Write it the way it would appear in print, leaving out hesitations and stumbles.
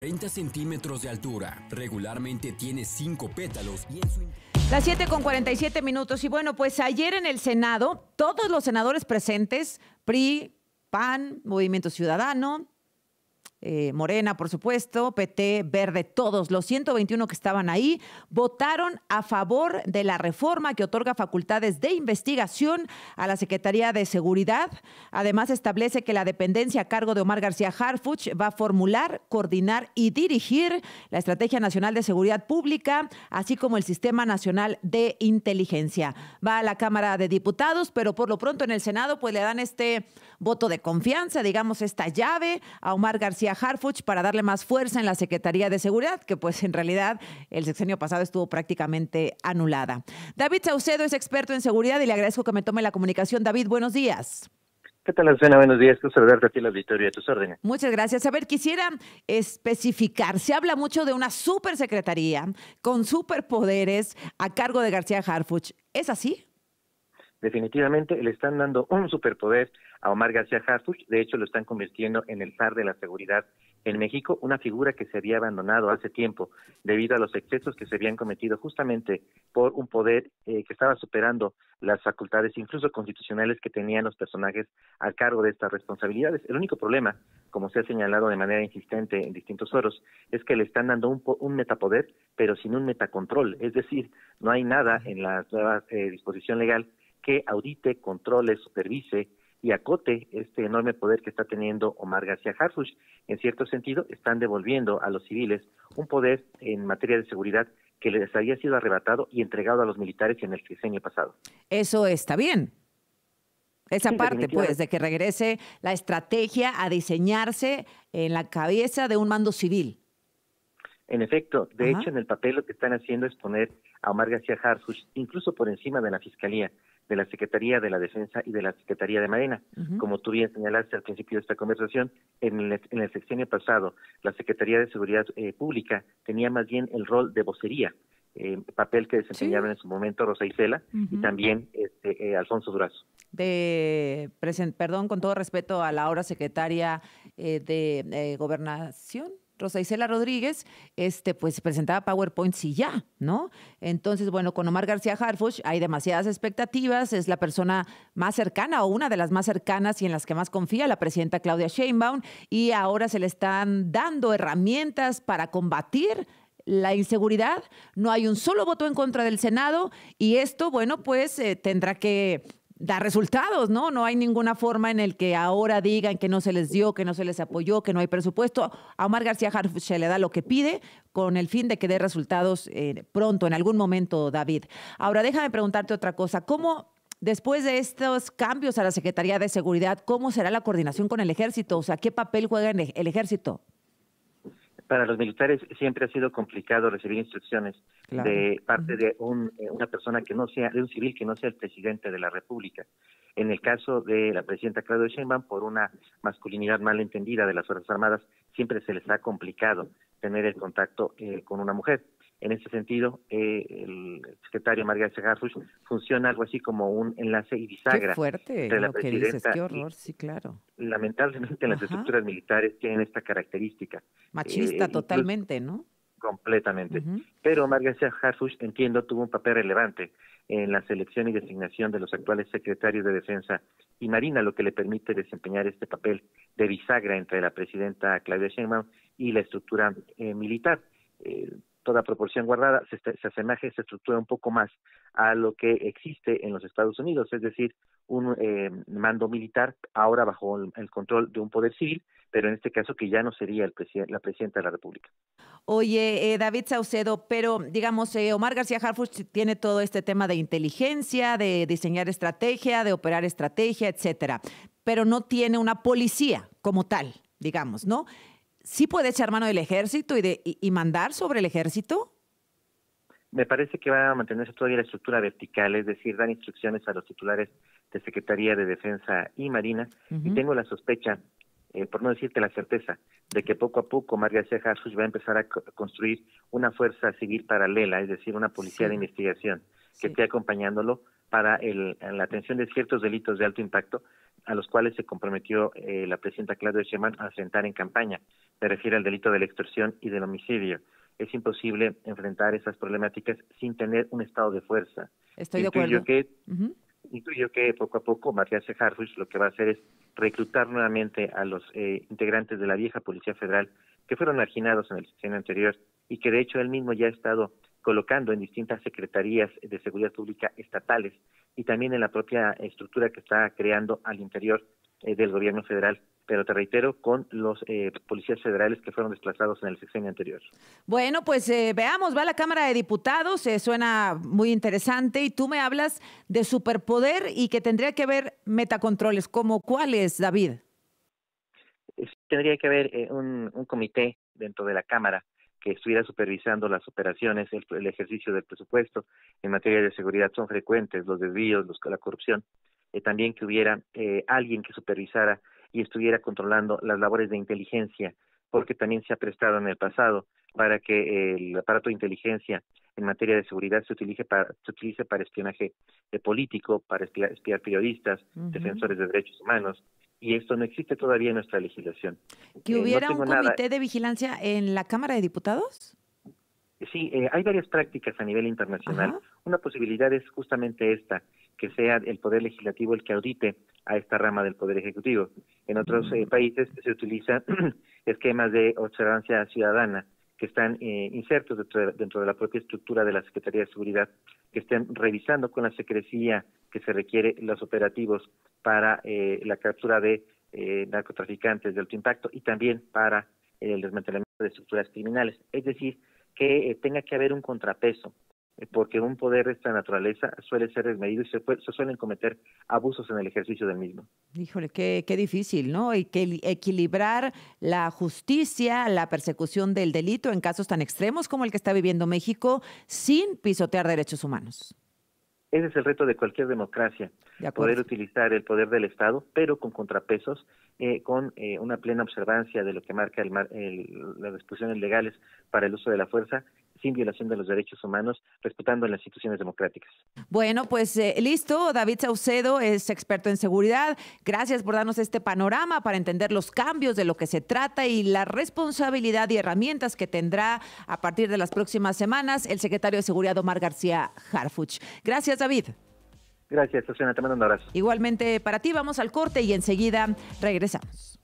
30 centímetros de altura, regularmente tiene 5 pétalos y en su... Las 7:47 y bueno, pues ayer en el Senado, todos los senadores presentes, PRI, PAN, Movimiento Ciudadano, Morena, por supuesto, PT, Verde, todos los 121 que estaban ahí, votaron a favor de la reforma que otorga facultades de investigación a la Secretaría de Seguridad. Además, establece que la dependencia a cargo de Omar García Harfuch va a formular, coordinar y dirigir la Estrategia Nacional de Seguridad Pública, así como el Sistema Nacional de Inteligencia. Va a la Cámara de Diputados, pero por lo pronto en el Senado pues le dan este voto de confianza, digamos, esta llave a Omar García Harfuch para darle más fuerza en la Secretaría de Seguridad, que pues en realidad el sexenio pasado estuvo prácticamente anulada. David Saucedo es experto en seguridad y le agradezco que me tome la comunicación. David, buenos días. ¿Qué tal, Azucena? Buenos días. Quiero saludarte a ti, la auditoría, a tus órdenes. Muchas gracias. A ver, quisiera especificar. Se habla mucho de una supersecretaría con superpoderes a cargo de García Harfuch. ¿Es así? Definitivamente le están dando un superpoder a Omar García Harfuch. De hecho, lo están convirtiendo en el zar de la seguridad en México, una figura que se había abandonado hace tiempo debido a los excesos que se habían cometido justamente por un poder que estaba superando las facultades, incluso constitucionales, que tenían los personajes al cargo de estas responsabilidades. El único problema, como se ha señalado de manera insistente en distintos foros, es que le están dando un metapoder, pero sin un metacontrol. Es decir, no hay nada en la nueva disposición legal que audite, controle, supervise y acote este enorme poder que está teniendo Omar García Harfuch. En cierto sentido, están devolviendo a los civiles un poder en materia de seguridad que les había sido arrebatado y entregado a los militares en el sexenio pasado. Eso está bien. Esa Sí, parte, pues, de que regrese la estrategia a diseñarse en la cabeza de un mando civil. En efecto, de hecho, en el papel lo que están haciendo es poner a Omar García Harfuch incluso por encima de la Fiscalía, de la Secretaría de la Defensa y de la Secretaría de Marina. Como tú bien señalaste al principio de esta conversación, en el sexenio pasado, la Secretaría de Seguridad Pública tenía más bien el rol de vocería, papel que desempeñaron en su momento Rosa Isela y también Alfonso Durazo. Perdón, con todo respeto a la ahora secretaria de Gobernación, Rosa Isela Rodríguez, pues presentaba PowerPoints y ya, ¿no? Entonces, bueno, con Omar García Harfuch hay demasiadas expectativas, es la persona más cercana o una de las más cercanas y en las que más confía la presidenta Claudia Sheinbaum, y ahora se le están dando herramientas para combatir la inseguridad. No hay un solo voto en contra del Senado y esto, bueno, pues tendrá que da resultados, ¿no? No hay ninguna forma en el que ahora digan que no se les dio, que no se les apoyó, que no hay presupuesto. A Omar García Harfuch se le da lo que pide con el fin de que dé resultados pronto, en algún momento, David. Ahora, déjame preguntarte otra cosa. ¿Cómo, después de estos cambios a la Secretaría de Seguridad, cómo será la coordinación con el Ejército? O sea, ¿qué papel juega el Ejército? Para los militares siempre ha sido complicado recibir instrucciones de parte de una persona que no sea, de un civil que no sea el presidente de la República. En el caso de la presidenta Claudia Sheinbaum, por una masculinidad mal entendida de las Fuerzas Armadas, siempre se les ha complicado tener el contacto con una mujer. En ese sentido, el secretario Omar García Harfuch funciona algo así como un enlace y bisagra. Qué fuerte entre la lo que dices, qué horror, sí, claro. Lamentablemente las estructuras militares tienen esta característica. Machista totalmente, ¿no? Completamente. Pero Omar García Harfuch, entiendo, tuvo un papel relevante en la selección y designación de los actuales secretarios de Defensa y Marina, lo que le permite desempeñar este papel de bisagra entre la presidenta Claudia Sheinbaum y la estructura militar. Toda proporción guardada, se asemeja esa estructura un poco más a lo que existe en los Estados Unidos, es decir, un mando militar ahora bajo el control de un poder civil, pero en este caso que ya no sería la presidenta de la República. Oye, David Saucedo, pero digamos, Omar García Harfuch tiene todo este tema de inteligencia, de diseñar estrategia, de operar estrategia, etcétera, pero no tiene una policía como tal, digamos, ¿no? ¿Sí puede echar mano del ejército y mandar sobre el ejército? Me parece que va a mantenerse todavía la estructura vertical, es decir, dar instrucciones a los titulares de Secretaría de Defensa y Marina, y tengo la sospecha, por no decirte la certeza, de que poco a poco Omar García Harfuch va a empezar a construir una fuerza civil paralela, es decir, una policía de investigación que esté acompañándolo para la atención de ciertos delitos de alto impacto, a los cuales se comprometió la presidenta Claudia Sheinbaum a enfrentar en campaña. Se refiere al delito de la extorsión y del homicidio. Es imposible enfrentar esas problemáticas sin tener un estado de fuerza. Estoy de acuerdo. Intuyo que poco a poco Marc García Harfuch lo que va a hacer es reclutar nuevamente a los integrantes de la vieja Policía Federal que fueron marginados en el sexenio anterior y que de hecho él mismo ya ha estado colocando en distintas secretarías de seguridad pública estatales y también en la propia estructura que está creando al interior del gobierno federal. Pero te reitero, con los policías federales que fueron desplazados en el sexenio anterior. Bueno, pues veamos, va a la Cámara de Diputados, suena muy interesante, y tú me hablas de superpoder y que tendría que haber metacontroles. ¿Cómo cuáles, David? Tendría que haber un comité dentro de la Cámara que estuviera supervisando las operaciones, el ejercicio del presupuesto. En materia de seguridad son frecuentes los desvíos, la corrupción. También que hubiera alguien que supervisara y estuviera controlando las labores de inteligencia, porque también se ha prestado en el pasado para que el aparato de inteligencia en materia de seguridad se utilice para espionaje político, para espiar periodistas, defensores de derechos humanos, y esto no existe todavía en nuestra legislación. ¿Que hubiera un comité de vigilancia en la Cámara de Diputados? Sí, hay varias prácticas a nivel internacional. Ajá. Una posibilidad es justamente esta, que sea el Poder Legislativo el que audite a esta rama del Poder Ejecutivo. En otros países se utilizan esquemas de observancia ciudadana que están insertos dentro de la propia estructura de la Secretaría de Seguridad, que estén revisando con la secrecía que se requiere los operativos para la captura de narcotraficantes de alto impacto y también para el desmantelamiento de estructuras criminales. Es decir, que tenga que haber un contrapeso, porque un poder de esta naturaleza suele ser desmedido y se suelen cometer abusos en el ejercicio del mismo. Híjole, qué difícil, ¿no? Y que equilibrar la justicia, la persecución del delito en casos tan extremos como el que está viviendo México sin pisotear derechos humanos. Ese es el reto de cualquier democracia, poder utilizar el poder del Estado, pero con contrapesos, con una plena observancia de lo que marca las disposiciones legales para el uso de la fuerza, sin violación de los derechos humanos, respetando las instituciones democráticas. Bueno, pues listo. David Saucedo es experto en seguridad. Gracias por darnos este panorama para entender los cambios de lo que se trata y la responsabilidad y herramientas que tendrá a partir de las próximas semanas el secretario de Seguridad, Omar García Harfuch. Gracias, David. Gracias, Susana. Te mando un abrazo. Igualmente para ti. Vamos al corte y enseguida regresamos.